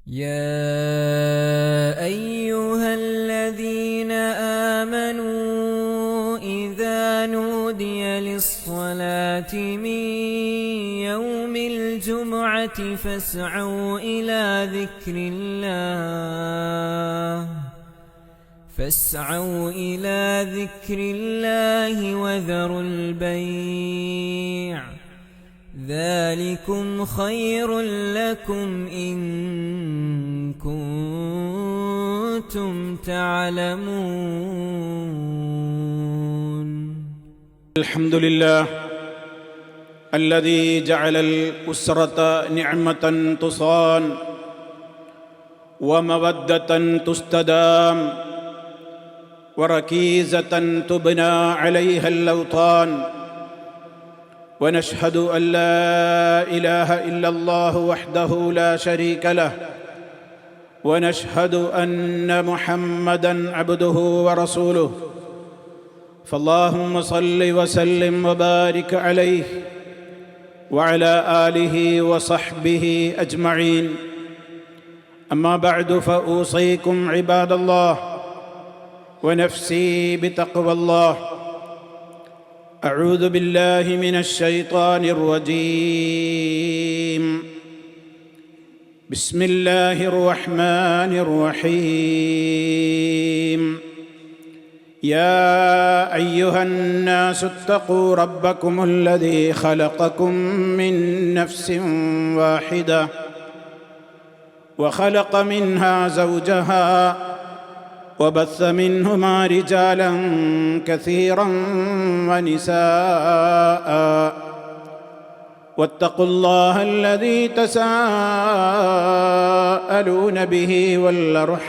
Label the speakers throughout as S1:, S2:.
S1: يا أيها الذين آمنوا إذا نودي للصلاة من يوم الجمعة فاسعوا إلى ذكر الله وذروا البيع ذلكم خير لكم إن كنتم تعلمون.
S2: الحمد لله الذي جعل الأسرة نعمة تصان ومودة تستدام وركيزة تبنى عليها الأوطان، ونشهد أن لا إله إلا الله وحده لا شريك له، ونشهد أن محمدًا عبده ورسوله، فاللهم صل وسلم وبارك عليه وعلى آله وصحبه أجمعين. أما بعد، فأوصيكم عباد الله ونفسي بتقوى الله. أعوذ بالله من الشيطان الرجيم. بسم الله الرحمن الرحيم. يا أيها الناس اتقوا ربكم الذي خلقكم من نفس واحدة وخلق منها زوجها وبث منهما رجالا كثيرا ونساء، واتقوا الله الذي تساءلون به والأرحام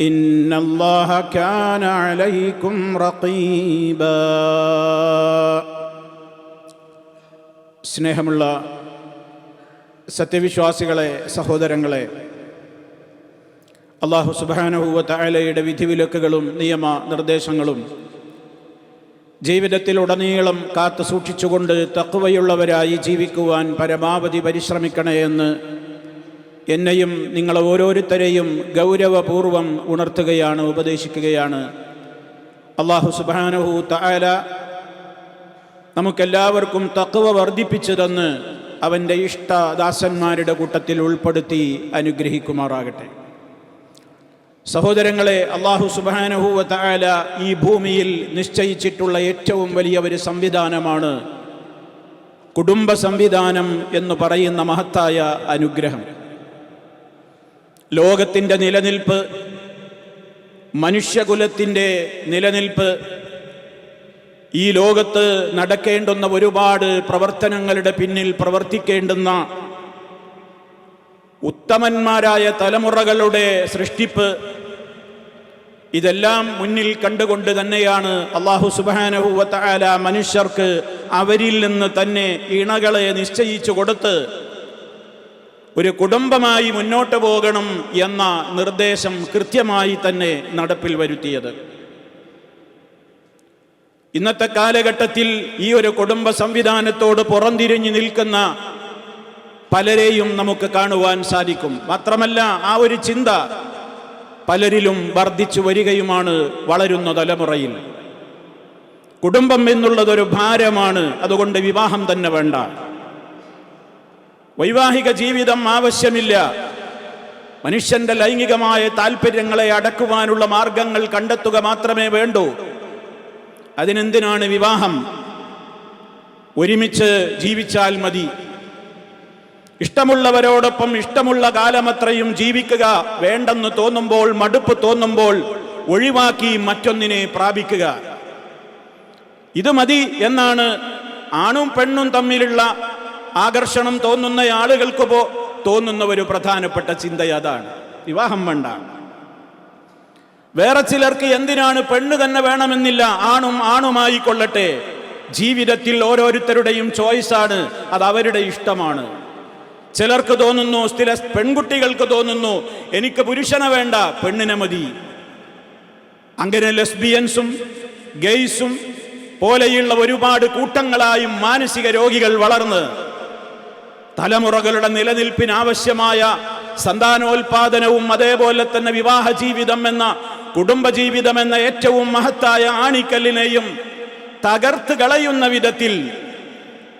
S2: إن الله كان عليكم رقيبا. സ്നേഹമുള്ള സത്യവിശ്വാസികളെ, സഹോദരങ്ങളെ, അല്ലാഹു സുബ്ഹാനഹു വ തആലയുടെ വിധിവിലക്കുകളും നിയമ നിർദ്ദേശങ്ങളും ജീവിതത്തിലുടനീളം കാത്തു സൂക്ഷിച്ചുകൊണ്ട് തഖ്വയുള്ളവരായി ജീവിക്കുവാൻ പരമാവധി പരിശ്രമിക്കണേ എന്ന് എന്നെയും നിങ്ങളെ ഓരോരുത്തരെയും ഗൗരവപൂർവം ഉണർത്തുകയാണ്, ഉപദേശിക്കുകയാണ്. അല്ലാഹു സുബ്ഹാനഹു തആല നമുക്കെല്ലാവർക്കും തഖ്വ വർദ്ധിപ്പിച്ചു തന്ന് അവൻ്റെ ഇഷ്ടദാസന്മാരുടെ കൂട്ടത്തിൽ ഉൾപ്പെടുത്തി അനുഗ്രഹിക്കുമാറാകട്ടെ. സഹോദരങ്ങളെ, അല്ലാഹു സുബ്ഹാനഹു വ തആല ഈ ഭൂമിയിൽ നിശ്ചയിച്ചിട്ടുള്ള ഏറ്റവും വലിയ ഒരു സംവിധാനമാണ് കുടുംബ സംവിധാനം എന്ന് പറയുന്ന മഹത്തായ അനുഗ്രഹം. ലോകത്തിൻ്റെ നിലനിൽപ്പ്, മനുഷ്യകുലത്തിൻ്റെ നിലനിൽപ്പ്, ഈ ലോകത്ത് നടക്കേണ്ടുന്ന ഒരുപാട് പ്രവർത്തനങ്ങളുടെ പിന്നിൽ പ്രവർത്തിക്കേണ്ടുന്ന ഉത്തമന്മാരായ തലമുറകളുടെ സൃഷ്ടിപ്പ്, ഇതെല്ലാം മുന്നിൽ കണ്ടുകൊണ്ട് തന്നെയാണ് അല്ലാഹു സുബ്ഹാനഹു വ തആല മനുഷ്യർക്ക് അവരിൽ നിന്ന് തന്നെ ഇണകളെ നിശ്ചയിച്ചു കൊടുത്ത് ഒരു കുടുംബമായി മുന്നോട്ട് പോകണം എന്ന നിർദ്ദേശം കൃത്യമായി തന്നെ നടപ്പിൽ വരുത്തിയത്. ഇന്നത്തെ കാലഘട്ടത്തിൽ ഈ ഒരു കുടുംബ സംവിധാനത്തോട് പുറംതിരിഞ്ഞു നിൽക്കുന്ന പലരെയും നമുക്ക് കാണുവാൻ സാധിക്കും. മാത്രമല്ല, ആ ഒരു ചിന്ത പലരിലും വർദ്ധിച്ചു വരികയുമാണ് വളരുന്ന തലമുറയിൽ. കുടുംബം എന്നുള്ളതൊരു ഭാരമാണ്, അതുകൊണ്ട് വിവാഹം തന്നെ വേണ്ട, വൈവാഹിക ജീവിതം ആവശ്യമില്ല, മനുഷ്യന്റെ ലൈംഗികമായ താല്പര്യങ്ങളെ അടക്കുവാനുള്ള മാർഗങ്ങൾ കണ്ടെത്തുക മാത്രമേ വേണ്ടൂ, അതിനെന്തിനാണ് വിവാഹം, ഒരുമിച്ച് ജീവിച്ചാൽ മതി, ഇഷ്ടമുള്ളവരോടൊപ്പം ഇഷ്ടമുള്ള കാലമത്രയും ജീവിക്കുക, വേണ്ടെന്ന് തോന്നുമ്പോൾ, മടുപ്പ് തോന്നുമ്പോൾ ഒഴിവാക്കി മറ്റൊന്നിനെ പ്രാപിക്കുക, ഇത് മതി എന്നാണ് ആണും പെണ്ണും തമ്മിലുള്ള ആകർഷണം തോന്നുന്ന ആളുകൾക്ക് തോന്നുന്ന ഒരു പ്രധാനപ്പെട്ട ചിന്ത അതാണ്. വിവാഹം വേണ്ട. വേറെ ചിലർക്ക് എന്തിനാണ് പെണ്ണ് തന്നെ വേണമെന്നില്ല, ആണുമായി കൊള്ളട്ടെ. ജീവിതത്തിൽ ഓരോരുത്തരുടെയും ചോയ്സാണ്, അത് അവരുടെ ഇഷ്ടമാണ്. ചിലർക്ക് തോന്നുന്നു, ചില പെൺകുട്ടികൾക്ക് തോന്നുന്നു, എനിക്ക് പുരുഷനെ വേണ്ട, പെണ്ണിനെ മതി. അങ്ങനെ ലെസ്ബിയൻസും ഗെയ്സും പോലെയുള്ള ഒരുപാട് കൂട്ടങ്ങളായും മാനസിക രോഗികൾ വളർന്ന് തലമുറകളുടെ നിലനിൽപ്പിന് ആവശ്യമായ സന്താനോൽപാദനവും അതേപോലെ തന്നെ വിവാഹ ജീവിതം എന്ന കുടുംബജീവിതം എന്ന ഏറ്റവും മഹത്തായ ആണിക്കല്ലിനെയും തകർത്ത് കളയുന്ന വിധത്തിൽ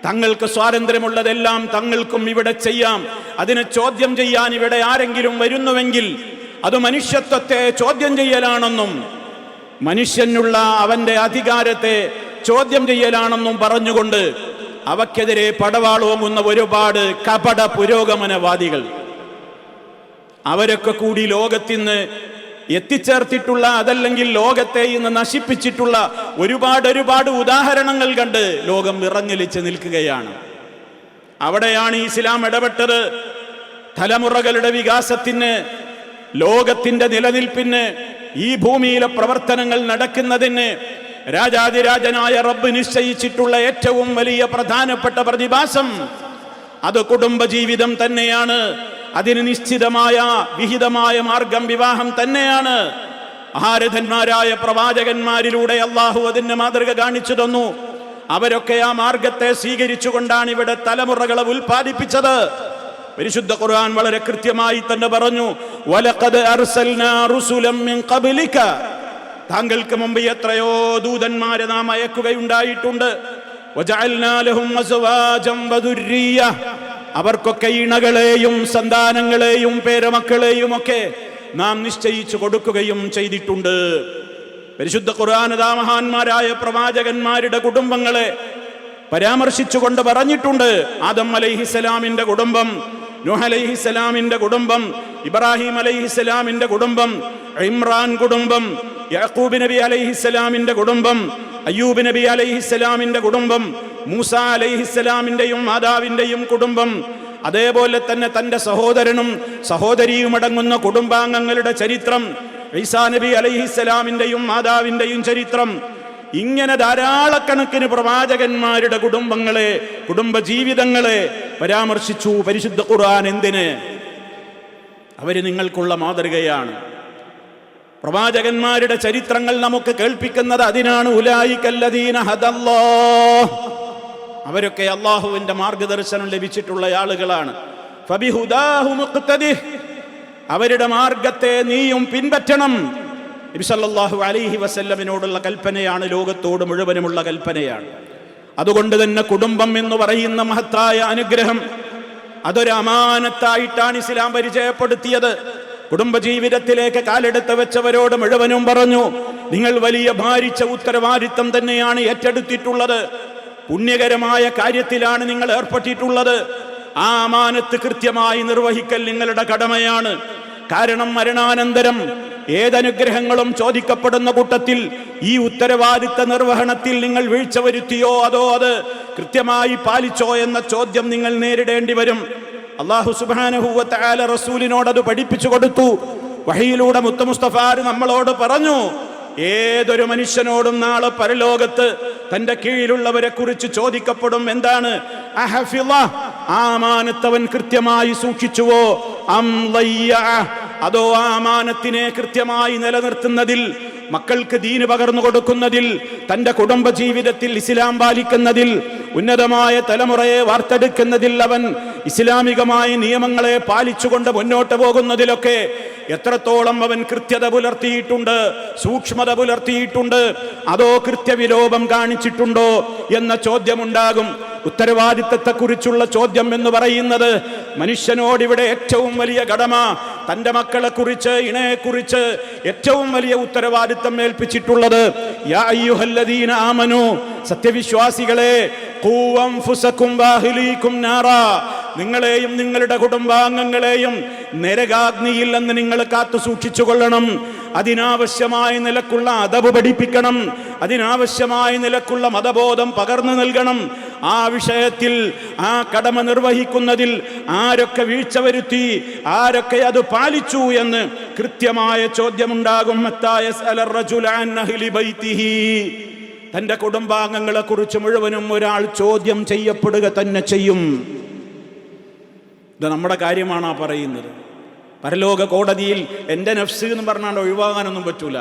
S2: തങ്ങൾക്ക് സ്വാതന്ത്ര്യമുള്ളതെല്ലാം തങ്ങൾക്കും ഇവിടെ ചെയ്യാം, അതിനെ ചോദ്യം ചെയ്യാൻ ഇവിടെ ആരെങ്കിലും വരുന്നുവെങ്കിൽ അത് മനുഷ്യത്വത്തെ ചോദ്യം ചെയ്യലാണെന്നും മനുഷ്യനുള്ള അവന്റെ അധികാരത്തെ ചോദ്യം ചെയ്യലാണെന്നും പറഞ്ഞുകൊണ്ട് അവക്കെതിരെ പടവാളോങ്ങുന്ന ഒരുപാട് കപട പുരോഗമനവാദികൾ, അവരൊക്കെ കൂടി ലോകത്തിന്ന് എത്തിച്ചേർത്തിട്ടുള്ള അതല്ലെങ്കിൽ ലോകത്തെ ഇന്ന് നശിപ്പിച്ചിട്ടുള്ള ഒരുപാട് ഉദാഹരണങ്ങൾ കണ്ട് ലോകം വിറങ്ങലിച്ച് നിൽക്കുകയാണ്. അവിടെയാണ് ഇസ്ലാം ഇടപെട്ടത്. തലമുറകളുടെ വികാസത്തിന്, ലോകത്തിന്റെ നിലനിൽപ്പിന്, ഈ ഭൂമിയിലെ പ്രവർത്തനങ്ങൾ നടക്കുന്നതിന് രാജാതിരാജനായ റബ്ബ് നിശ്ചയിച്ചിട്ടുള്ള ഏറ്റവും വലിയ പ്രധാനപ്പെട്ട പ്രതിഭാസം അത് കുടുംബജീവിതം തന്നെയാണ്. അതിന് നിശ്ചിതമായ വിഹിതമായ മാർഗം വിവാഹം തന്നെയാണ്. ആരാധന്മാരായ പ്രവാചകന്മാരിലൂടെ അള്ളാഹു അതിന്റെ മാതൃക കാണിച്ചു തന്നു. അവരൊക്കെ ആ മാർഗത്തെ സ്വീകരിച്ചുകൊണ്ടാണ് ഇവിടെ തലമുറകളെ ഉൽപ്പാദിപ്പിച്ചത്. പരിശുദ്ധ ഖുർആൻ വളരെ കൃത്യമായി തന്നെ പറഞ്ഞു, വലഖദ് അർസൽനാ റുസുലൻ മിൻ ഖബ്ലിക, താങ്കൾക്ക് മുമ്പ് എത്രയോ ദൂതന്മാരെ നാം അയക്കുകയുണ്ടായിട്ടുണ്ട്. വജഅൽനാ ലഹും അസ്വാജൻ വദുർരിയ്യ, അവർക്കൊക്കെ ഇണകളെയും സന്താനങ്ങളെയും പേരമക്കളെയും ഒക്കെ നാം നിശ്ചയിച്ചു കൊടുക്കുകയും ചെയ്തിട്ടുണ്ട്. പരിശുദ്ധ ഖുർആൻ മഹാന്മാരായ പ്രവാചകന്മാരുടെ കുടുംബങ്ങളെ പരാമർശിച്ചുകൊണ്ട് പറഞ്ഞിട്ടുണ്ട്. ആദം അലൈഹിസ്സലാമിന്റെ കുടുംബം, നൂഹ് അലൈഹിസ്സലാമിന്റെ കുടുംബം, ഇബ്രാഹിം അലൈഹിസ്സലാമിന്റെ കുടുംബം, ഇമ്രാൻ കുടുംബം, യാക്കൂബ് നബി അലൈഹിസ്സലാമിന്റെ കുടുംബം, അയ്യൂബ് നബി അലൈഹിസ്സലാമിന്റെ കുടുംബം, മൂസ അലൈഹിസ്സലാമിന്റെയും മാതാവിന്റെയും കുടുംബം, അതേപോലെ തന്നെ തന്റെ സഹോദരനും സഹോദരിയും അടങ്ങുന്ന കുടുംബാംഗങ്ങളുടെ ചരിത്രം, ഈസാ നബി അലൈഹിസ്സലാമിന്റെയും മാതാവിന്റെയും ചരിത്രം, ഇങ്ങനെ ധാരാളക്കണക്കിന് പ്രവാചകന്മാരുടെ കുടുംബങ്ങളെ, കുടുംബജീവിതങ്ങളെ പരാമർശിച്ചു പരിശുദ്ധ ഖുർആൻ. എന്തിന്? അവര് നിങ്ങൾക്കുള്ള മാതൃകയാണ്. പ്രവാചകന്മാരുടെ ചരിത്രങ്ങൾ നമുക്ക് കേൾപ്പിക്കുന്നത് അതിനാണ്. ഉലൈകല്ലദീന ഹദല്ലാഹ്, അവരൊക്കെ അള്ളാഹുവിന്റെ മാർഗദർശനം ലഭിച്ചിട്ടുള്ള ആളുകളാണ്. ഫബിഹുദാഹു മുഖ്തദിഹ്, അവരുടെ മാർഗത്തെ നീയും പിൻപറ്റണം. നബി സല്ലല്ലാഹു അലൈഹി വസല്ലമിനോടുള്ള കൽപ്പനയാണ്, ലോകത്തോട് മുഴുവനുമുള്ള കൽപ്പനയാണ്. അതുകൊണ്ട് തന്നെ കുടുംബം എന്ന് പറയുന്ന മഹത്തായ അനുഗ്രഹം അതൊരു അമാനത്തായിട്ടാണ് ഇസ്ലാം പരിചയപ്പെടുത്തിയത്. കുടുംബജീവിതത്തിലേക്ക് കാലെടുത്ത് വെച്ചവരോട് മുഴുവനും പറഞ്ഞു, നിങ്ങൾ വലിയ ഭാരിച്ച ഉത്തരവാദിത്തം തന്നെയാണ് ഏറ്റെടുത്തിട്ടുള്ളത്. പുണ്യകരമായ കാര്യത്തിലാണ് നിങ്ങൾ ഏർപ്പെട്ടിട്ടുള്ളത്. ആ അമാനത്ത് കൃത്യമായി നിർവഹിക്കൽ നിങ്ങളുടെ കടമയാണ്. കാരണം മരണാനന്തരം ഏതനുഗ്രഹങ്ങളും ചോദിക്കപ്പെടുന്ന കൂട്ടത്തിൽ ഈ ഉത്തരവാദിത്ത നിർവഹണത്തിൽ നിങ്ങൾ വീഴ്ച വരുത്തിയോ അതോ അത് കൃത്യമായി പാലിച്ചോ എന്ന ചോദ്യം നിങ്ങൾ നേരിടേണ്ടി വരും. അല്ലാഹു സുബ്ഹാനഹു വ തആല റസൂലിനോട് അത് പഠിപ്പിച്ചു കൊടുത്തു. വഹയിലൂടെ മുത്ത് മുസ്തഫ നമ്മളോട് പറഞ്ഞു, ഏതൊരു മനുഷ്യനോടും നാളെ പരലോകത്ത് തന്റെ കീഴിലുള്ളവരെ കുറിച്ച് ചോദിക്കപ്പെടും. എന്താണ്? അഹഫിള, ആ അമാനത്തവൻ കൃത്യമായി സൂക്ഷിച്ചുവോ, അം ലയ്യ, അതോ ആ അമാനത്തിനെ കൃത്യമായി നിലനിർത്തുന്നതിൽ, മക്കൾക്ക് ദീന് പകർന്നു കൊടുക്കുന്നതിൽ, തന്റെ കുടുംബജീവിതത്തിൽ ഇസ്ലാം പാലിക്കുന്നതിൽ, ഉന്നതമായ തലമുറയെ വാർത്തെടുക്കുന്നതിൽ, അവൻ ഇസ്ലാമികമായ നിയമങ്ങളെ പാലിച്ചുകൊണ്ട് മുന്നോട്ട് പോകുന്നതിലൊക്കെ എത്രത്തോളം അവൻ കൃത്യത പുലർത്തിയിട്ടുണ്ട്, സൂക്ഷ്മത പുലർത്തിയിട്ടുണ്ട്, അതോ കൃത്യവിലോപം കാണിച്ചിട്ടുണ്ടോ എന്ന ചോദ്യമുണ്ടാകും. ഉത്തരവാദിത്തത്തെക്കുറിച്ചുള്ള ചോദ്യം എന്ന് പറയുന്നത് മനുഷ്യനോടിവിടെ ഏറ്റവും വലിയ കടമ, തന്റെ മക്കളെ കുറിച്ച്, ഇണയെക്കുറിച്ച് ഏറ്റവും വലിയ ഉത്തരവാദിത്തം ഏൽപ്പിച്ചിട്ടുള്ളത്. യാ അയ്യുഹല്ലദീന ആമനു, സത്യവിശ്വാസികളെ, ഖൂ അൻഫുസകും വഅഹ്ലീകും നാറാ, നിങ്ങളെയും നിങ്ങളുടെ കുടുംബാംഗങ്ങളെയും നരകാഗ്നിയിൽ നിന്ന് നിങ്ങൾ കാത്തു സൂക്ഷിച്ചു കൊള്ളണം. അതിനാവശ്യമായ നിലക്കുള്ള അദബ് പഠിപ്പിക്കണം, അതിനാവശ്യമായ നിലക്കുള്ള മതബോധം പകർന്നു നൽകണം. ആ വിഷയത്തിൽ, ആ കടമ നിർവഹിക്കുന്നതിൽ ആരൊക്കെ വീഴ്ച വരുത്തി, ആരൊക്കെ അത് പാലിച്ചു എന്ന് കൃത്യമായ ചോദ്യമുണ്ടാകും. തന്റെ കുടുംബാംഗങ്ങളെ കുറിച്ച് മുഴുവനും ഒരാൾ ചോദ്യം ചെയ്യപ്പെടുക തന്നെ ചെയ്യും. ഇത് നമ്മുടെ കാര്യമാണ് ആ പറയുന്നത്. പരലോക കോടതിയിൽ എൻ്റെ നഫ്സ് എന്ന് പറഞ്ഞാൽ ഒഴിവാകാനൊന്നും പറ്റൂല.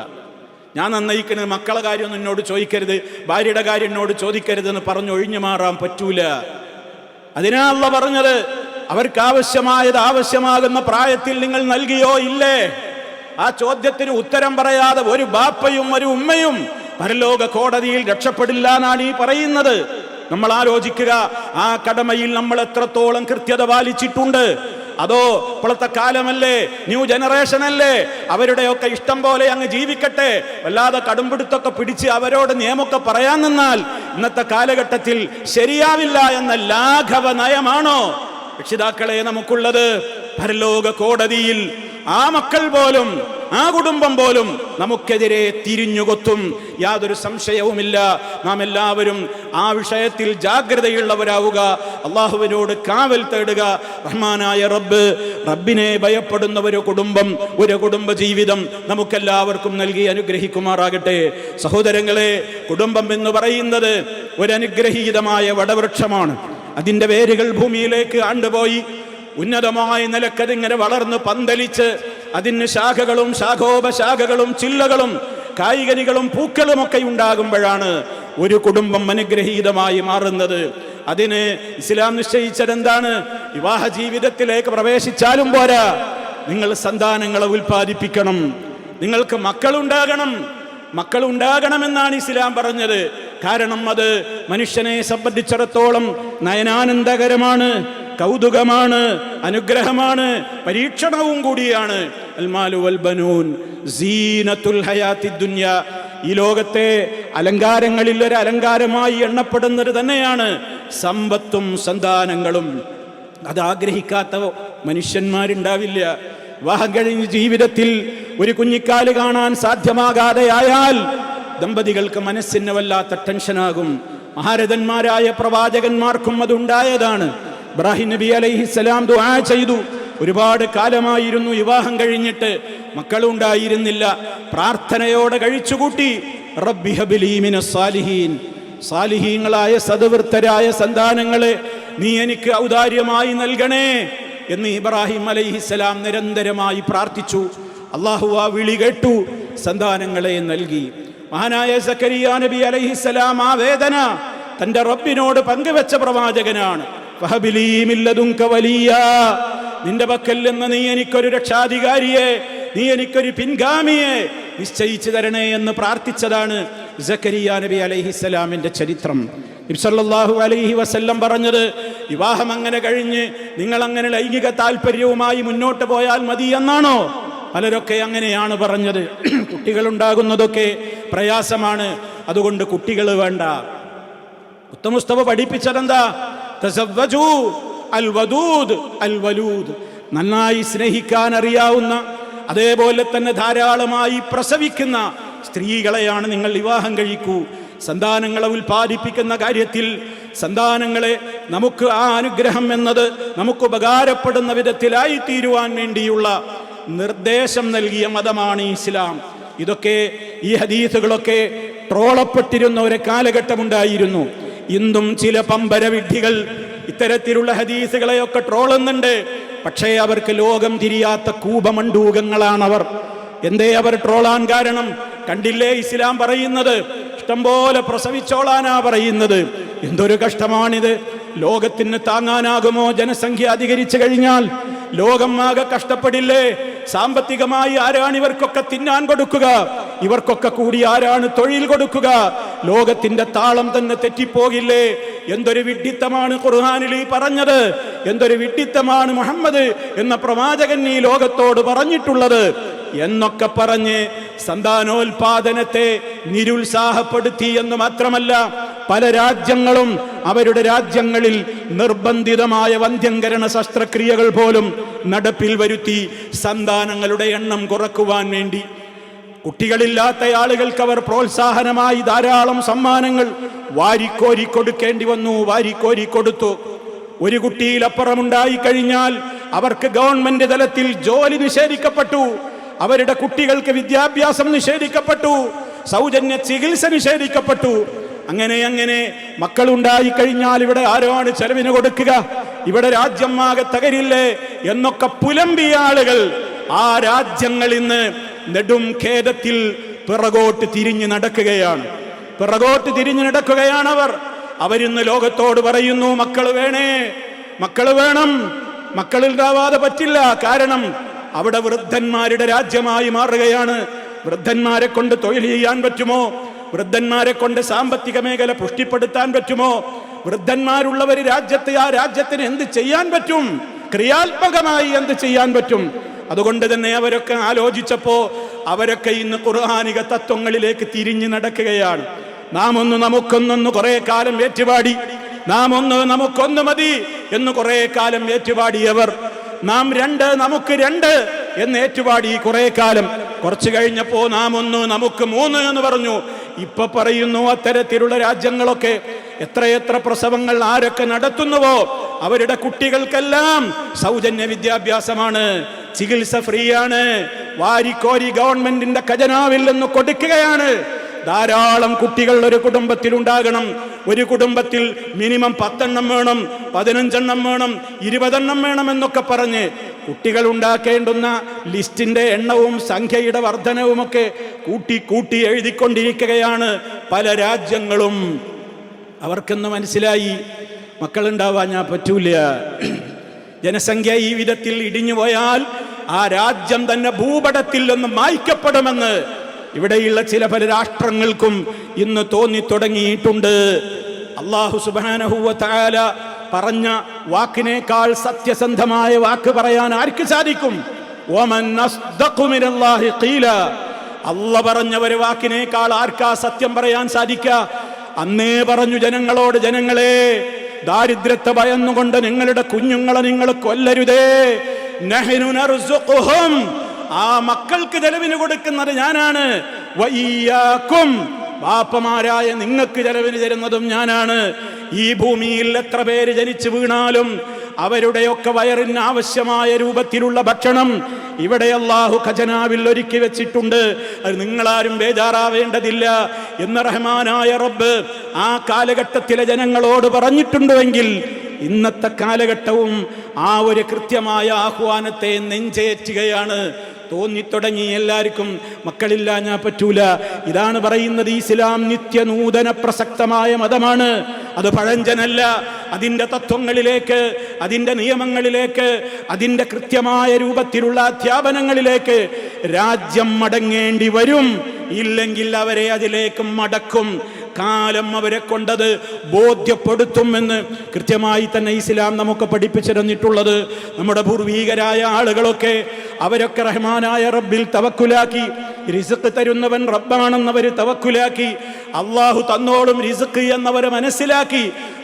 S2: ഞാൻ നന്നയിക്കുന്നത് മക്കളെ കാര്യമൊന്നും എന്നോട് ചോദിക്കരുത്, ഭാര്യയുടെ കാര്യം എന്നോട് ചോദിക്കരുതെന്ന് പറഞ്ഞ് ഒഴിഞ്ഞു മാറാൻ പറ്റൂല. അതിനാ അല്ലാഹു പറഞ്ഞത് അവർക്ക് ആവശ്യമാകുന്ന പ്രായത്തിൽ നിങ്ങൾ നൽകിയോ ഇല്ലേ? ആ ചോദ്യത്തിന് ഉത്തരം പറയാതെ ഒരു ബാപ്പയും ഒരു ഉമ്മയും പരലോക കോടതിയിൽ രക്ഷപ്പെടില്ല എന്നാണ് ഈ പറയുന്നത്. നമ്മൾ ആലോചിക്കുക, ആ കടമയിൽ നമ്മൾ എത്രത്തോളം കൃത്യത പാലിച്ചിട്ടുണ്ട്. അതോ ഇപ്പോഴത്തെ കാലമല്ലേ, ന്യൂ ജനറേഷൻ അല്ലേ, അവരുടെയൊക്കെ ഇഷ്ടം പോലെ അങ്ങ് ജീവിക്കട്ടെ, വല്ലാതെ കടുംപിടുത്തൊക്കെ പിടിച്ച് അവരോട് നിയമമൊക്കെ പറയാൻ നിന്നാൽ ഇന്നത്തെ കാലഘട്ടത്തിൽ ശരിയാവില്ല എന്ന ലാഘവ നയമാണോ രക്ഷിതാക്കളെ നമുക്കുള്ളത്? പരലോക കോടതിയിൽ ആ മക്കൾ പോലും ആ കുടുംബം പോലും നമുക്കെതിരെ തിരിഞ്ഞുകൊത്തും, യാതൊരു സംശയവുമില്ല. നാം എല്ലാവരും ആ വിഷയത്തിൽ ജാഗ്രതയുള്ളവരാവുക, അള്ളാഹുവിനോട് കാവൽ തേടുക. റഹ്മാനായ റബ്ബിനെ ഭയപ്പെടുന്ന ഒരു കുടുംബ ജീവിതം നമുക്കെല്ലാവർക്കും നൽകി അനുഗ്രഹിക്കുമാറാകട്ടെ. സഹോദരങ്ങളെ, കുടുംബം എന്ന് പറയുന്നത് ഒരു അനുഗ്രഹീതമായ വടവൃക്ഷമാണ്. അതിൻ്റെ വേരുകൾ ഭൂമിയിലേക്ക് ആണ്ടുപോയി ഉന്നതമായ നിലക്കതിങ്ങനെ വളർന്ന് പന്തലിച്ച് അതിന് ശാഖകളും ശാഖോപശാഖകളും ചില്ലകളും കായികനികളും പൂക്കളുമൊക്കെ ഉണ്ടാകുമ്പോഴാണ് ഒരു കുടുംബം അനുഗ്രഹീതമായി മാറുന്നത്. അതിന് ഇസ്ലാം നിശ്ചയിച്ചതെന്താണ്? വിവാഹ ജീവിതത്തിലേക്ക് പ്രവേശിച്ചാലും പോരാ, നിങ്ങൾ സന്താനങ്ങളെ ഉൽപ്പാദിപ്പിക്കണം, നിങ്ങൾക്ക് മക്കളുണ്ടാകണമെന്നാണ് ഇസ്ലാം പറഞ്ഞത്. കാരണം അത് മനുഷ്യനെ സംബന്ധിച്ചിടത്തോളം നയനാനന്ദകരമാണ്, കൗതുകമാണ്, അനുഗ്രഹമാണ്, പരീക്ഷണവും കൂടിയാണ്. അൽമാലു വൽ ബനൂൻ സീനത്തുൽ ഹയാത്തിദ് ദുനിയ. ഈ ലോകത്തെ അലങ്കാരങ്ങളിൽ ഒരു അലങ്കാരമായി എണ്ണപ്പെടുന്നത് തന്നെയാണ് സമ്പത്തും സന്താനങ്ങളും. അത് ആഗ്രഹിക്കാത്ത മനുഷ്യന്മാരുണ്ടാവില്ല. വിവാഹം കഴിഞ്ഞ് ജീവിതത്തിൽ ഒരു കുഞ്ഞിക്കാല് കാണാൻ സാധ്യമാകാതെയായാൽ ദമ്പതികൾക്ക് മനസ്സിന് വല്ലാത്ത ടെൻഷനാകും. മഹാരഥന്മാരായ പ്രവാചകന്മാർക്കും അതുണ്ടായതാണ്. ഇബ്രാഹിം നബി അലൈഹിസ്സലാം ദുആ ചെയ്തു. ഒരുപാട് കാലമായിരുന്നു വിവാഹം കഴിഞ്ഞിട്ട്, മക്കളുണ്ടായിരുന്നില്ല. പ്രാർത്ഥനയോടെ കഴിച്ചുകൂട്ടി. റബ്ബി ഹബ്ലി മിനസ് സാലിഹീൻ, സാലിഹീങ്ങളായ സദ്വൃത്തരായ സന്താനങ്ങളെ നീ എനിക്ക് ഔദാര്യമായി നൽകണേ എന്ന് ഇബ്രാഹിം അലൈഹിസ്സലാം നിരന്തരമായി പ്രാർത്ഥിച്ചു. അല്ലാഹു ആ വിളി കേട്ടു, സന്താനങ്ങളെ നൽകി. മഹാനായ സക്കരിയ നബി അലൈഹിസ്സലാം ആ വേദന തന്റെ റബ്ബിനോട് പങ്കുവെച്ച പ്രവാചകനാണ്. ഫഹബിലീ മിൻ ലദുൻക വലിയാ, നിന്റെ പക്കൽ നിന്ന് നീ എനിക്കൊരു രക്ഷാധികാരിയെ, നീ എനിക്കൊരു പിൻഗാമിയെ നിശ്ചയിച്ചു തരണേ എന്ന് പ്രാർത്ഥിച്ചതാണ് സക്കരിയ നബി അലൈഹിസ്സലാമിന്റെ ചരിത്രം. നബി സല്ലല്ലാഹു അലൈഹി വസല്ലം പറഞ്ഞത്, വിവാഹം അങ്ങനെ കഴിഞ്ഞ് നിങ്ങൾ അങ്ങനെ ലൈംഗിക താല്പര്യവുമായി മുന്നോട്ട് പോയാൽ മതി എന്നാണോ? പലരൊക്കെ അങ്ങനെയാണ് പറഞ്ഞത്. കുട്ടികളുണ്ടാകുന്നതൊക്കെ പ്രയാസമാണ്, അതുകൊണ്ട് കുട്ടികൾ വേണ്ട. മുസ്തഫ പഠിപ്പിച്ചതെന്താ? തസവ്വജു അൽ വദൂദ് അൽ വലൂദ്, നന്നായി സ്നേഹിക്കാൻ അറിയാവുന്ന, അതേപോലെ തന്നെ ധാരാളമായി പ്രസവിക്കുന്ന സ്ത്രീകളെയാണ് നിങ്ങൾ വിവാഹം കഴിക്കൂ. സന്താനങ്ങളെ ഉൽപ്പാദിപ്പിക്കുന്ന കാര്യത്തിൽ സന്താനങ്ങളെ നമുക്ക് ആ അനുഗ്രഹം എന്നത് നമുക്ക് ഉപകാരപ്പെടുന്ന വിധത്തിലായി തീരുവാൻ വേണ്ടിയുള്ള നിർദ്ദേശം നൽകിയ മതമാണ് ഇസ്ലാം. ഇതൊക്കെ ഈ ഹദീസുകളൊക്കെ ട്രോളപ്പെട്ടിരുന്ന ഒരു കാലഘട്ടമുണ്ടായിരുന്നു. ഇന്നും ചില പമ്പര വിഡ്ഢികൾ ഇത്തരത്തിലുള്ള ഹദീസുകളെയൊക്കെ ട്രോളുന്നുണ്ട്. പക്ഷേ അവർക്ക് ലോകം തിരിയാത്ത കൂപമണ്ടൂകങ്ങളാണവർ. എന്തേ അവർ ട്രോളാൻ കാരണം? കണ്ടില്ലേ ഇസ്ലാം പറയുന്നത്? ഇഷ്ടംപോലെ പ്രസവിച്ചോളാനാ പറയുന്നത്. എന്തൊരു കഷ്ടമാണിത്! ലോകത്തിന് താങ്ങാനാകുമോ? ജനസംഖ്യ അധികരിച്ചു കഴിഞ്ഞാൽ ലോകം ആകെ കഷ്ടപ്പെടില്ലേ? സാമ്പത്തികമായി ആരാണ് ഇവർക്കൊക്കെ തിന്നാൻ കൊടുക്കുക? ഇവർക്കൊക്കെ കൂടി ആരാണ് തൊഴിൽ കൊടുക്കുക? ലോകത്തിന്റെ താളം തന്നെ തെറ്റിപ്പോകില്ലേ? എന്തൊരു വിഡ്ഢിത്തമാണ് ഖുർആനിൽ ഈ പറഞ്ഞത്! എന്തൊരു വിഡ്ഢിത്തമാണ് മുഹമ്മദ് എന്ന പ്രവാചകൻ ഈ ലോകത്തോട് പറഞ്ഞിട്ടുള്ളത് എന്നൊക്കെ പറഞ്ഞ് സന്താനോൽപാദനത്തെ നിരുത്സാഹപ്പെടുത്തി എന്ന് മാത്രമല്ല, പല രാജ്യങ്ങളും അവരുടെ രാജ്യങ്ങളിൽ നിർബന്ധിതമായ വന്ധ്യംകരണ ശസ്ത്രക്രിയകൾ പോലും നടപ്പിൽ വരുത്തി സന്താനങ്ങളുടെ എണ്ണം കുറക്കുവാൻ വേണ്ടി. കുട്ടികളില്ലാത്ത ആളുകൾക്ക് അവർ പ്രോത്സാഹനമായി ധാരാളം സമ്മാനങ്ങൾ വാരിക്കോരി കൊടുക്കേണ്ടി വന്നു, വാരിക്കോരി കൊടുത്തു. ഒരു കുട്ടിയിലപ്പുറമുണ്ടായി കഴിഞ്ഞാൽ അവർക്ക് ഗവൺമെന്റ് തലത്തിൽ ജോലി നിഷേധിക്കപ്പെട്ടു, അവരുടെ കുട്ടികൾക്ക് വിദ്യാഭ്യാസം നിഷേധിക്കപ്പെട്ടു, സൗജന്യ ചികിത്സ നിഷേധിക്കപ്പെട്ടു. അങ്ങനെ മക്കളുണ്ടായി കഴിഞ്ഞാൽ ഇവിടെ ആരാണ് ചെലവിന് കൊടുക്കുക? ഇവിടെ രാജ്യം ആകെ തകരില്ലേ എന്നൊക്കെ പുലമ്പിയ ആളുകൾ ആ രാജ്യങ്ങൾ ഇന്ന് നെടും ഖേദത്തിൽ പിറകോട്ട് തിരിഞ്ഞു നടക്കുകയാണ് അവർ. അവരിന്ന് ലോകത്തോട് പറയുന്നു, മക്കള് വേണം, മക്കളുണ്ടാവാതെ പറ്റില്ല. കാരണം അവിടെ വൃദ്ധന്മാരുടെ രാജ്യമായി മാറുകയാണ്. വൃദ്ധന്മാരെ കൊണ്ട് തൊഴിൽ ചെയ്യാൻ പറ്റുമോ? വൃദ്ധന്മാരെ കൊണ്ട് സാമ്പത്തിക മേഖല പുഷ്ടിപ്പെടുത്താൻ പറ്റുമോ? വൃദ്ധന്മാരുള്ളവർ രാജ്യത്ത്, ആ രാജ്യത്തിന് എന്ത് ചെയ്യാൻ പറ്റും? ക്രിയാത്മകമായി എന്ത് ചെയ്യാൻ പറ്റും? അതുകൊണ്ട് തന്നെ അവരൊക്കെ ആലോചിച്ചപ്പോ അവരൊക്കെ ഇന്ന് ഖുർആനിക തത്വങ്ങളിലേക്ക് തിരിഞ്ഞു നടക്കുകയാണ്. നാം ഒന്ന് നമുക്കൊന്നൊന്ന് കുറെ കാലം ഏറ്റുപാടി, നാം ഒന്ന് നമുക്കൊന്ന് മതി എന്ന് കുറെ കാലം ഏറ്റുപാടിയവർ, നാം രണ്ട് നമുക്ക് രണ്ട് എന്ന് ഏറ്റുപാടി കുറെ കാലം. കുറച്ചു കഴിഞ്ഞപ്പോ നാം ഒന്ന് നമുക്ക് മൂന്ന് എന്ന് പറഞ്ഞു. ഇപ്പൊ പറയുന്നു അത്തരത്തിലുള്ള രാജ്യങ്ങളൊക്കെ എത്രയെത്ര പ്രസവങ്ങൾ ആരൊക്കെ നടത്തുന്നുവോ അവരുടെ കുട്ടികൾക്കെല്ലാം സൗജന്യ വിദ്യാഭ്യാസമാണ്, ചികിത്സ ഫ്രീ ആണ്, വാരിക്കോരി ഗവൺമെന്റിന്റെ ഖജനാവിൽ നിന്ന് കൊടുക്കുകയാണ്. ധാരാളം കുട്ടികൾ ഒരു കുടുംബത്തിൽ ഉണ്ടാകണം. ഒരു കുടുംബത്തിൽ മിനിമം 10 എണ്ണം വേണം, 15 എണ്ണം വേണം, 20 എണ്ണം വേണം എന്നൊക്കെ പറഞ്ഞ് കുട്ടികൾ ഉണ്ടാക്കേണ്ടുന്ന ലിസ്റ്റിന്റെ എണ്ണവും സംഖ്യയുടെ വർധനവുമൊക്കെ കൂട്ടി എഴുതിക്കൊണ്ടിരിക്കുകയാണ് പല രാജ്യങ്ങളും. അവർക്കെന്ന് മനസ്സിലായി മക്കളുണ്ടാവാൻ ഞാൻ പറ്റൂല. ജനസംഖ്യ ഈ വിധത്തിൽ ഇടിഞ്ഞു പോയാൽ ആ രാജ്യം തന്നെ ഭൂപടത്തിൽ നിന്ന് മായ്ക്കപ്പെടുമെന്ന് ഇവിടെയുള്ള പല രാഷ്ട്രങ്ങൾക്കും ഇന്ന് തോന്നി തുടങ്ങിയിട്ടുണ്ട്. അല്ലാഹു സുബ്ഹാനഹു വ തആല പറഞ്ഞ വാക്കിനേക്കാൾ സത്യസന്ധമായ വാക്ക് പറയാൻ ആർക്ക് സാധിക്കും? വമൻ അസ്ദഖു മിനല്ലാഹി ഖീല. അല്ലാഹു പറഞ്ഞ ഒരു വാക്കിനേക്കാൾ ആർക്കാ സത്യം പറയാൻ സാധിക്കുക? അന്നേ പറഞ്ഞു ജനങ്ങളോട്, ജനങ്ങളെ, ദാരിദ്ര്യത്തെ ഭയന്നുകൊണ്ട് നിങ്ങളുടെ കുഞ്ഞുങ്ങളെ നിങ്ങൾ കൊല്ലരുതേ. നഹ്നു നർസുഖുഹും, ആ മക്കൾക്ക് ചെലവിന് കൊടുക്കുന്നത് ഞാനാണ്. വഇയ്യാകും, ബാപ്പമാരായ നിങ്ങൾക്ക് ചെലവിന് തരുന്നതും ഞാനാണ്. ഈ ഭൂമിയിൽ എത്ര പേര് ജനിച്ചു വീണാലും അവരുടെയൊക്കെ വയറിന് ആവശ്യമായ രൂപത്തിലുള്ള ഭക്ഷണം ഇവിടെ അല്ലാഹു ഖജനാവിൽ ഒരുക്കി വെച്ചിട്ടുണ്ട്. അത് നിങ്ങളാരും ബേജാറാവേണ്ടതില്ല എന്ന് റഹ്മാനായ റബ്ബ് ആ കാലഘട്ടത്തിലെ ജനങ്ങളോട് പറഞ്ഞിട്ടുണ്ടെങ്കിൽ ഇന്നത്തെ കാലഘട്ടവും ആ ഒരു കൃത്യമായ ആഹ്വാനത്തെ നെഞ്ചേറ്റുകയാണ്. തോന്നിത്തുടങ്ങി എല്ലാവർക്കും മക്കളില്ല ഞാൻ പറ്റൂല. ഇതാണ് പറയുന്നത് ഇസ്ലാം നിത്യനൂതന പ്രസക്തമായ മതമാണ്. അത് പഴഞ്ചനല്ല. അതിൻ്റെ തത്വങ്ങളിലേക്ക്, അതിൻ്റെ നിയമങ്ങളിലേക്ക്, അതിൻ്റെ കൃത്യമായ രൂപത്തിലുള്ള അധ്യാപനങ്ങളിലേക്ക് രാജ്യം മടങ്ങേണ്ടി വരും. ഇല്ലെങ്കിൽ അവരെ അതിലേക്ക് മടക്കും. കാലം അവരെ കൊണ്ടത് ബോധ്യപ്പെടുത്തുമെന്ന് കൃത്യമായി തന്നെ ഇസ്ലാം നമുക്ക് പഠിപ്പിച്ചിരുന്നിട്ടുള്ളത്. നമ്മുടെ പൂർവീകരായ ആളുകളൊക്കെ അവരൊക്കെ റഹ്മാനായ റബ്ബിൽ തവക്കുലാക്കി. റിസ്ക് തരുന്നവൻ റബ്ബാണെന്നവർ തവക്കുലാക്കി. അള്ളാഹു തന്നോളും റിസ്ക് എന്നവർ മനസ്സിലാക്കി.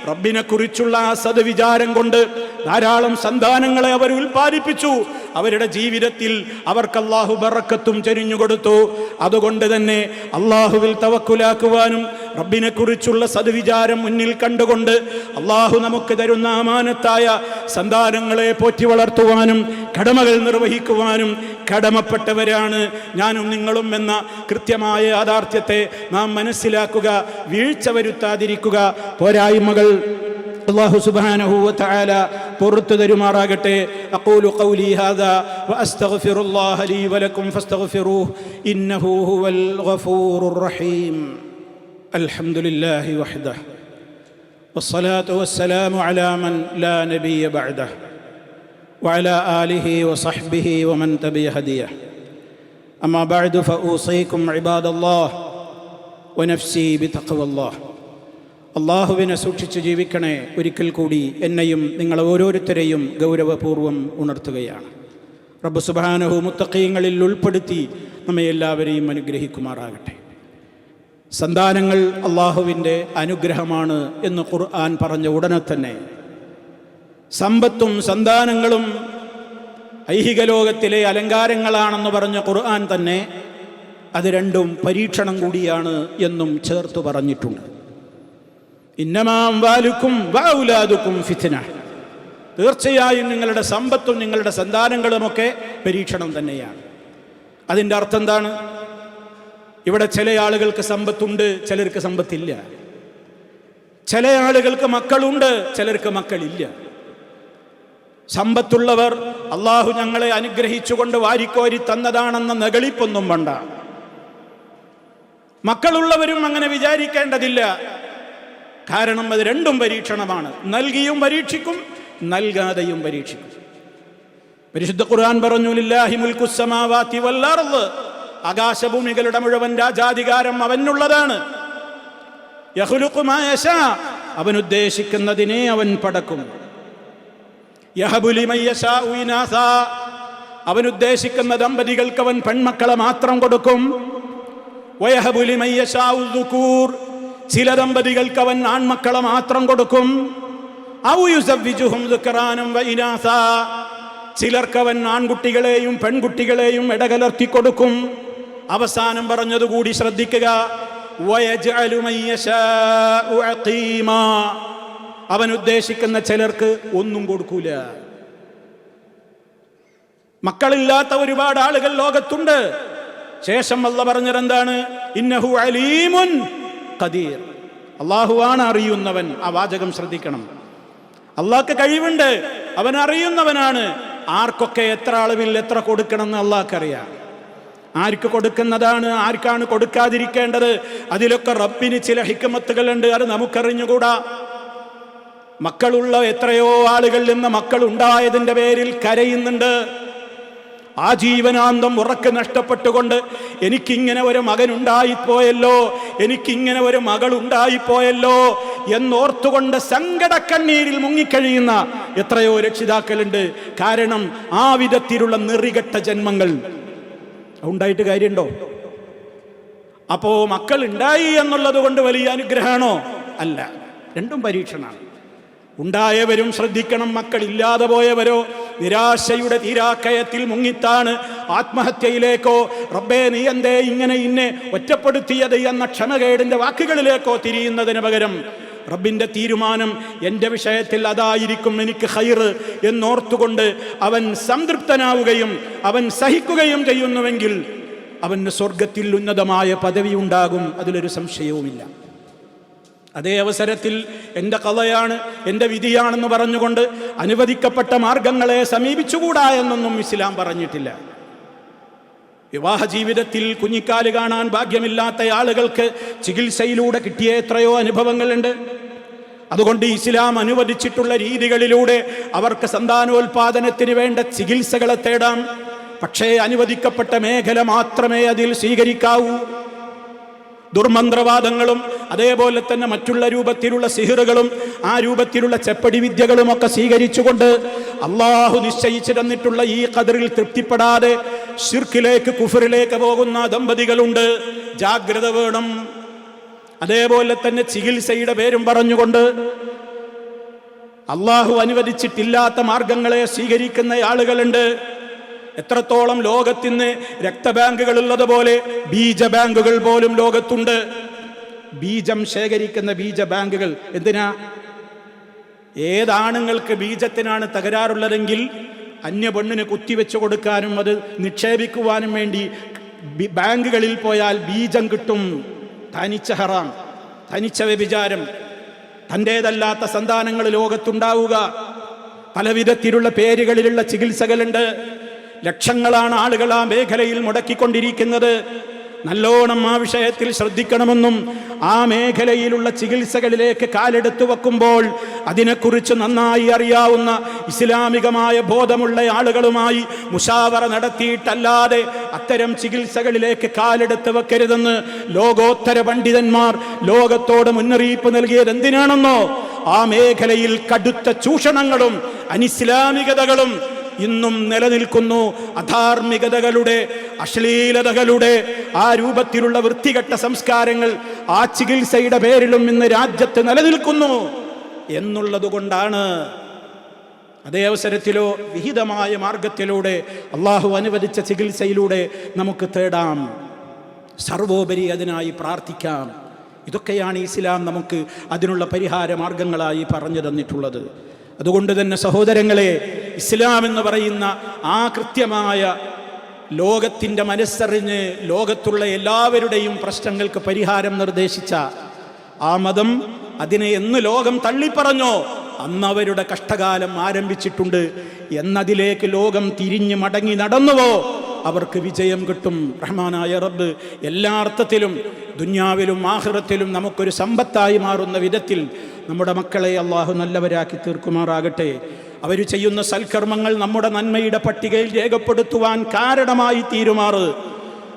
S2: റബ്ബിനെ കുറിച്ചുള്ള ആ സദ്വിചാരം കൊണ്ട് ധാരാളം സന്താനങ്ങളെ അവർ ഉൽപ്പാദിപ്പിച്ചു. അവരുടെ ജീവിതത്തിൽ അവർക്ക് അള്ളാഹു ബറക്കത്തും ചൊരിഞ്ഞു കൊടുത്തു. അതുകൊണ്ട് തന്നെ അള്ളാഹുവിൽ തവക്കുലാക്കുവാനും റബ്ബിനെ കുറിച്ചുള്ള സദ്വിചാരം മുന്നിൽ കണ്ടുകൊണ്ട് അള്ളാഹു നമുക്ക് തരുന്ന അമാനത്തായ സന്താനങ്ങളെ പോറ്റി വളർത്തുവാനും കടമകൾ നിർവഹിക്കുവാനും കടമപ്പെട്ടവരാണ് ഞാനും നിങ്ങളും എന്ന കൃത്യമായ യാഥാർത്ഥ്യത്തെ നാം മനസ്സിലാക്കുക, വീഴ്ച വരുത്താതിരിക്കുക. പോരായ്മകൾ അല്ലാഹു സുബ്ഹാനഹു വ തആല പുറത്തു തരുമാറാകട്ടെ. അഖൂലു ഖൗലി ഹാദാ വഅസ്തഗ്ഫിറുല്ലാഹ ലീ വലക്കും ഫസ്തഗ്ഫിറൂഹു ഇന്നഹു ഹുവൽ ഗഫൂറുർ റഹീം. അൽഹംദുലില്ലാഹി വഹ്ദഹു വസ്സലാത്തു വസ്സലാമു അലാ മൻ ലാ നബിയ്യ ബഅദഹു വഅലാ ആലിഹി വസഹ്ബിഹി വമൻ തബിഅ ഹദിയഹു. അമ്മാ ബഅദു ഫഊസീകും ഇബാദല്ലാഹ് വനഫ്സി ബിതഖ്വല്ലാഹ്. അള്ളാഹുവിനെ സൂക്ഷിച്ച് ജീവിക്കണേ. ഒരിക്കൽ കൂടി എന്നെയും നിങ്ങൾ ഓരോരുത്തരെയും ഗൗരവപൂർവ്വം ഉണർത്തുകയാണ്. റബ്ബ് സുബ്ഹാനഹു മുത്തഖീങ്ങളിൽ ഉൾപ്പെടുത്തി നമ്മെ എല്ലാവരെയും അനുഗ്രഹിക്കുമാറാകട്ടെ. സന്താനങ്ങൾ അള്ളാഹുവിൻ്റെ അനുഗ്രഹമാണ് എന്ന് ഖുർആൻ പറഞ്ഞ ഉടനെ തന്നെ സമ്പത്തും സന്താനങ്ങളും ഐഹിക ലോകത്തിലെ അലങ്കാരങ്ങളാണെന്ന് പറഞ്ഞ ഖുർആൻ തന്നെ അത് രണ്ടും പരീക്ഷണം കൂടിയാണ് എന്നും ചേർത്ത് പറഞ്ഞിട്ടുണ്ട്. ഇന്നമാ അംവാലുക്കും വഔലാദുക്കും ഫിത്ന. തീർച്ചയായും നിങ്ങളുടെ സമ്പത്തും നിങ്ങളുടെ സന്താനങ്ങളുമൊക്കെ പരീക്ഷണം തന്നെയാണ്. അതിൻ്റെ അർത്ഥം എന്താണ്? ഇവിടെ ചില ആളുകൾക്ക് സമ്പത്തുണ്ട്, ചിലർക്ക് സമ്പത്തില്ല. ചില ആളുകൾക്ക് മക്കളുണ്ട്, ചിലർക്ക് മക്കളില്ല. സമ്പത്തുള്ളവർ അള്ളാഹു ഞങ്ങളെ അനുഗ്രഹിച്ചുകൊണ്ട് വാരിക്കോരി തന്നതാണെന്ന നെകളിപ്പൊന്നും വേണ്ട. മക്കളുള്ളവരും അങ്ങനെ വിചാരിക്കേണ്ടതില്ല. കാരണം അത് രണ്ടും പരീക്ഷണമാണ്. നൽകിയും പരീക്ഷിക്കും, നൽകാതെയും പരീക്ഷിക്കും. പരിശുദ്ധ ഖുർആൻ പറഞ്ഞു, ലില്ലാഹി മുൽക്കുസ് സമാവാതി വൽ അർദ്, ആകാശഭൂമികളുടെ മുഴുവൻ രാജാധികാരം അവനുള്ളതാണ്. യഖ്ലുഖു മാ യശാ, അവൻ ഉദ്ദേശിക്കുന്നതിനെ അവൻ പടക്കും. യഹബു ലിമൻ യശാഉ ഇനാസാ, അവൻ ഉദ്ദേശിക്കുന്ന ദമ്പതികൾക്ക് അവൻ പെൺമക്കളെ മാത്രം കൊടുക്കും. വയഹബു ലിമൻ യശാഉ ദുകൂർ, ചില ദമ്പതികൾക്ക് അവൻ ആൺമക്കളെ മാത്രം കൊടുക്കും. ഔ യുസവ്വിജുഹും ദുക്റാനം വ ഇനാസാ, ചിലർക്ക് അവൻ ആൺകുട്ടികളെയും പെൺകുട്ടികളെയും ഇടകലർത്തി കൊടുക്കും. അവസാനം പറഞ്ഞതുകൂടി ശ്രദ്ധിക്കുക, വയജ്അലു മൻ യശാഉ അഖീമാ, അവൻ ഉദ്ദേശിക്കുന്ന ചിലർക്ക് ഒന്നും കൊടുക്കൂല. മക്കളില്ലാത്ത ഒരുപാട് ആളുകൾ ലോകത്തുണ്ട്. ശേഷം അല്ലാഹു പറഞ്ഞതെന്താണ്? ഇന്നഹു അലീമുൻ ഖദീർ, അല്ലാഹുവാണ് അറിയുന്നവൻ. ആ വാചകം ശ്രദ്ധിക്കണം. അല്ലാഹുക്ക് കഴിവുണ്ട്, അവൻ അറിയുന്നവനാണ്. ആർക്കൊക്കെ എത്ര അളവിൽ എത്ര കൊടുക്കണം എന്ന് അല്ലാഹുക്കറിയാം. ആർക്ക് കൊടുക്കുന്നതാണ്, ആർക്കാണ് കൊടുക്കാതിരിക്കേണ്ടത്, അതിലൊക്കെ റബ്ബിന് ചില ഹിക്മത്തുകളുണ്ട്. അത് നമുക്കറിഞ്ഞുകൂടാ. മക്കളുള്ള എത്രയോ ആളുകൾ ഇന്ന് മക്കൾ ഉണ്ടായതിൻ്റെ പേരിൽ കരയുന്നുണ്ട്. ആജീവനാന്തം ഉറക്ക് നഷ്ടപ്പെട്ടുകൊണ്ട് എനിക്കിങ്ങനെ ഒരു മകനുണ്ടായിപ്പോയല്ലോ, എനിക്കിങ്ങനെ ഒരു മകളുണ്ടായിപ്പോയല്ലോ എന്നോർത്തുകൊണ്ട് സങ്കടക്കണ്ണീരിൽ മുങ്ങിക്കഴിയുന്ന എത്രയോ രക്ഷിതാക്കളുണ്ട്. കാരണം ആ വിധത്തിലുള്ള നെറികെട്ട ജന്മങ്ങൾ ഉണ്ടായിട്ട് കാര്യമുണ്ടോ? അപ്പോ മക്കൾ ഉണ്ടായി എന്നുള്ളത് കൊണ്ട് വലിയ അനുഗ്രഹമാണോ? അല്ല, രണ്ടും പരീക്ഷണമാണ്. ഉണ്ടായവരും ശ്രദ്ധിക്കണം, മക്കളില്ലാതെ പോയവരോ നിരാശയുടെ തീരാക്കയത്തിൽ മുങ്ങിത്താണ് ആത്മഹത്യയിലേക്കോ റബ്ബേ നീ എന്തേ ഇങ്ങനെ ഇന്നെ ഒറ്റപ്പെടുത്തിയത് എന്ന ക്ഷമകേടിന്റെ വാക്കുകളിലേക്കോ തിരിയുന്നതിന് പകരം റബ്ബിന്റെ തീരുമാനം എൻ്റെ വിഷയത്തിൽ അതായിരിക്കും എനിക്ക് ഖൈറ് എന്നോർത്തുകൊണ്ട് അവൻ സംതൃപ്തനാവുകയും അവൻ സഹിക്കുകയും ചെയ്യുന്നുവെങ്കിൽ അവന് സ്വർഗത്തിൽ ഉന്നതമായ പദവി ഉണ്ടാകും. അതിലൊരു സംശയവുമില്ല. അതേ അവസരത്തിൽ എൻ്റെ ഖളയാണ്, എൻ്റെ വിധിയാണെന്ന് പറഞ്ഞുകൊണ്ട് അനുവദിക്കപ്പെട്ട മാർഗങ്ങളെ സമീപിച്ചുകൂടാ എന്നൊന്നും ഇസ്ലാം പറഞ്ഞിട്ടില്ല. വിവാഹ ജീവിതത്തിൽ കുഞ്ഞിക്കാല് കാണാൻ ഭാഗ്യമില്ലാത്ത ആളുകൾക്ക് ചികിത്സയിലൂടെ കിട്ടിയ എത്രയോ അനുഭവങ്ങളുണ്ട്. അതുകൊണ്ട് ഇസ്ലാം അനുവദിച്ചിട്ടുള്ള രീതികളിലൂടെ അവർക്ക് സന്താനോൽപാദനത്തിന് വേണ്ട ചികിത്സകളെ തേടാം. പക്ഷേ അനുവദിക്കപ്പെട്ട മേഖല മാത്രമേ അതിൽ സ്വീകരിക്കാവൂ. ദുർമന്ത്രവാദങ്ങളും അതേപോലെ തന്നെ മറ്റുള്ള രൂപത്തിലുള്ള സിഹിറുകളും ആ രൂപത്തിലുള്ള ചെപ്പടി വിദ്യകളും ഒക്കെ സ്വീകരിച്ചുകൊണ്ട് അള്ളാഹു നിശ്ചയിച്ചു തന്നിട്ടുള്ള ഈ ഖദറിൽ തൃപ്തിപ്പെടാതെ ശിർക്കിലേക്ക് കുഫറിലേക്ക് പോകുന്ന ദമ്പതികളുണ്ട്. ജാഗ്രത വേണം. അതേപോലെ തന്നെ ചികിത്സയുടെ പേരും പറഞ്ഞുകൊണ്ട് അള്ളാഹു അനുവദിച്ചിട്ടില്ലാത്ത മാർഗങ്ങളെ സ്വീകരിക്കുന്ന ആളുകളുണ്ട്. എത്രത്തോളം ലോകത്തിന് രക്തബാങ്കുകൾ ഉള്ളതുപോലെ ബീജ ബാങ്കുകൾ പോലും ലോകത്തുണ്ട്. ബീജം ശേഖരിക്കുന്ന ബീജ ബാങ്കുകൾ എന്തിനാ? ഏതാണുങ്ങൾക്ക് ബീജത്തിനാണ് തകരാറുള്ളതെങ്കിൽ അന്യ പെണ്ണിന് കുത്തിവെച്ചു കൊടുക്കാനും അത് നിക്ഷേപിക്കുവാനും വേണ്ടി ബാങ്കുകളിൽ പോയാൽ ബീജം കിട്ടും. തനിച്ച ഹറാം, തനിച്ച വ്യഭിചാരം, തൻ്റേതല്ലാത്ത സന്താനങ്ങൾ ലോകത്തുണ്ടാവുക. പലവിധത്തിലുള്ള പേരുകളിലുള്ള ചികിത്സകളുണ്ട്. ലക്ഷങ്ങളാണ് ആളുകൾ ആ മേഖലയിൽ മുടക്കിക്കൊണ്ടിരിക്കുന്നത്. നല്ലോണം ആ വിഷയത്തിൽ ശ്രദ്ധിക്കണമെന്നും ആ മേഖലയിലുള്ള ചികിത്സകളിലേക്ക് കാലെടുത്തു വെക്കുമ്പോൾ അതിനെക്കുറിച്ച് നന്നായി അറിയാവുന്ന ഇസ്ലാമികമായ ബോധമുള്ള ആളുകളുമായി മുശാവറ നടത്തിയിട്ടല്ലാതെ അത്തരം ചികിത്സകളിലേക്ക് കാലെടുത്ത് വെക്കരുതെന്ന് ലോകോത്തര പണ്ഡിതന്മാർ ലോകത്തോട് മുന്നറിയിപ്പ് നൽകിയത് എന്തിനാണെന്നോ? ആ മേഖലയിൽ കടുത്ത ചൂഷണങ്ങളും അനിസ്ലാമികതകളും ഇന്നും നിലനിൽക്കുന്നു. അധാർമികതകളുടെ, അശ്ലീലതകളുടെ ആ രൂപത്തിലുള്ള വൃത്തികെട്ട സംസ്കാരങ്ങൾ ആ ചികിത്സയുടെ പേരിലും ഇന്ന് രാജ്യത്ത് നിലനിൽക്കുന്നു എന്നുള്ളത് കൊണ്ടാണ്. അതേ അവസരത്തിലോ വിഹിതമായ മാർഗത്തിലൂടെ അള്ളാഹു അനുവദിച്ച ചികിത്സയിലൂടെ നമുക്ക് തേടാം. സർവോപരി അതിനായി പ്രാർത്ഥിക്കാം. ഇതൊക്കെയാണ് ഇസ്ലാം നമുക്ക് അതിനുള്ള പരിഹാര മാർഗങ്ങളായി പറഞ്ഞു തന്നിട്ടുള്ളത്. അതുകൊണ്ട് തന്നെ സഹോദരങ്ങളെ, ഇസ്ലാം എന്ന് പറയുന്ന ആ കൃത്യമായ ലോകത്തിൻ്റെ മനസ്സറിഞ്ഞ് ലോകത്തുള്ള എല്ലാവരുടെയും പ്രശ്നങ്ങൾക്ക് പരിഹാരം നിർദ്ദേശിച്ച ആ മതം, അതിനെ എന്ന് ലോകം തള്ളിപ്പറഞ്ഞോ അന്ന് അവരുടെ കഷ്ടകാലം ആരംഭിച്ചിട്ടുണ്ട്. എന്നതിലേക്ക് ലോകം തിരിഞ്ഞ് മടങ്ങി നടന്നുവോ അവർക്ക് വിജയം കിട്ടും. റഹ്മാനായ റബ്ബ് എല്ലാ അർത്ഥത്തിലും ദുനിയാവിലും ആഖിറത്തിലും നമുക്കൊരു സമ്പത്തായി മാറുന്ന വിധത്തിൽ നമ്മുടെ മക്കളെ അള്ളാഹു നല്ലവരാക്കി തീർക്കുമാറാകട്ടെ. അവർ ചെയ്യുന്ന സൽക്കർമ്മങ്ങൾ നമ്മുടെ നന്മയുടെ പട്ടികയിൽ രേഖപ്പെടുത്തുവാൻ കാരണമായി തീരുമാറ്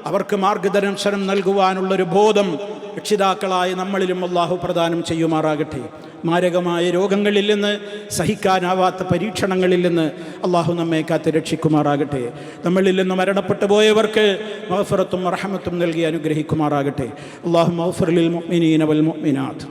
S2: അവർക്ക് മാർഗദർശനം നൽകുവാനുള്ളൊരു ബോധം രക്ഷിതാക്കളായ നമ്മളിലും അള്ളാഹു പ്രദാനം ചെയ്യുമാറാകട്ടെ. മാരകമായ രോഗങ്ങളിൽ നിന്ന്, സഹിക്കാനാവാത്ത പരീക്ഷണങ്ങളിൽ നിന്ന് അള്ളാഹു നമ്മെ കാത്ത് രക്ഷിക്കുമാറാകട്ടെ. നമ്മളിൽ നിന്ന് മരണപ്പെട്ടു പോയവർക്ക് മഗ്ഫിറത്തും റഹ്മത്തും നൽകി അനുഗ്രഹിക്കുമാറാകട്ടെ. അല്ലാഹു മഗ്ഫിർ ലിൽ മുഅ്മിനീന വൽ മുഅ്മിനാത്ത്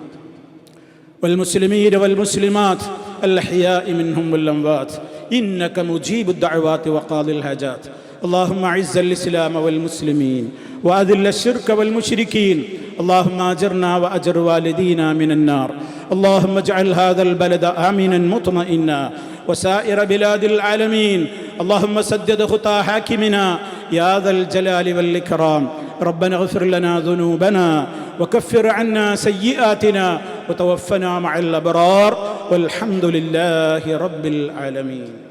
S2: വൽ മുസ്ലിമീന വൽ മുസ്ലിമാത്ത് അൽഹയാഇ മിൻഹും വൽ അംവാത്ത് ഇന്നക മുജീബുദ് ദഅവാതി വഖാദിൽ ഹജാത്ത്. اللهم اعز الاسلام والمسلمين واذل الشرك والمشركين. اللهم اجرنا واجر والدينا من النار. اللهم اجعل هذا البلد امنا مطمئنا وسائر بلاد العالمين. اللهم سدد خطى حاكمنا يا ذا الجلال والاكرام. ربنا اغفر لنا ذنوبنا وكفر عنا سيئاتنا وتوفنا مع الابرار والحمد لله رب العالمين.